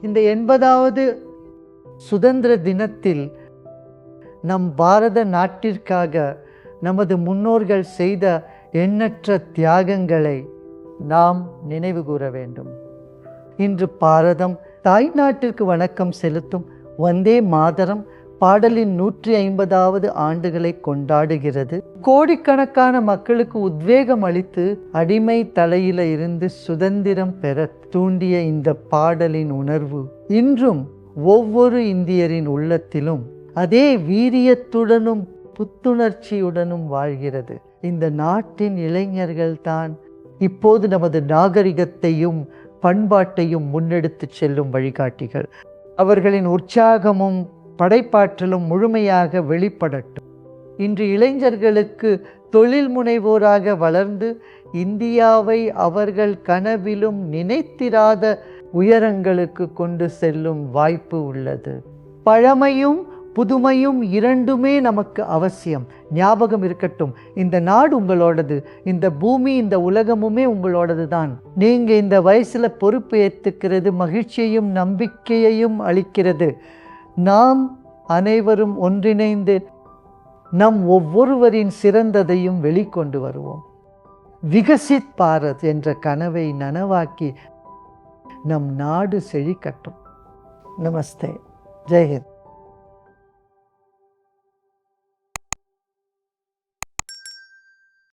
இந்த 80வது சுதந்திர தினத்தில் நம் பாரத நாட்டிற்காக நமது முன்னோர்கள் செய்த எண்ணற்ற தியாகங்களை நாம் நினைவு கூற வேண்டும். இன்று பாரதம் தாய் நாட்டிற்கு வணக்கம் செலுத்தும் வந்தே மாதரம் பாடலின் 150வது ஆண்டுகளை கொண்டாடுகிறது. கோடிக்கணக்கான மக்களுக்கு உத்வேகம் அளித்து அடிமை தலையில இருந்து சுதந்திரம் பெற தூண்டிய இந்த பாடலின் உணர்வு இன்றும் ஒவ்வொரு இந்தியரின் உள்ளத்திலும் அதே வீரியத்துடனும் புத்துணர்ச்சியுடனும் வாழ்கிறது. இந்த நாட்டின் இளைஞர்கள் தான் இப்போது நமது நாகரிகத்தையும் பண்பாட்டையும் முன்னெடுத்து செல்லும் வழிகாட்டிகள். அவர்களின் உற்சாகமும் படைப்பாற்றலும் முழுமையாக வெளிப்படட்டும். இன்று இளைஞர்களுக்கு தொழில் முனைவோராக வளர்ந்து இந்தியாவை அவர்கள் கனவிலும் நினைத்திராத உயரங்களுக்கு கொண்டு செல்லும் வாய்ப்பு உள்ளது. பழமையும் புதுமையும் இரண்டுமே நமக்கு அவசியம். ஞாபகம் இருக்கட்டும், இந்த நாடு உங்களோடது, இந்த பூமி இந்த உலகமுமே உங்களோடது தான். நீங்க இந்த வயசுல பொறுப்பு ஏற்றுக்கிறது மகிழ்ச்சியையும் நம்பிக்கையையும் அளிக்கிறது. நாம் அனைவரும் ஒன்றிணைந்து நம் ஒவ்வொருவரின் சிறந்ததையும் வெளிக்கொண்டு வருவோம். விகசித் பாரத் என்ற கனவை நனவாக்கி நம் நாடு செழிக்கட்டும். நமஸ்தே. ஜெய் ஹிந்த்.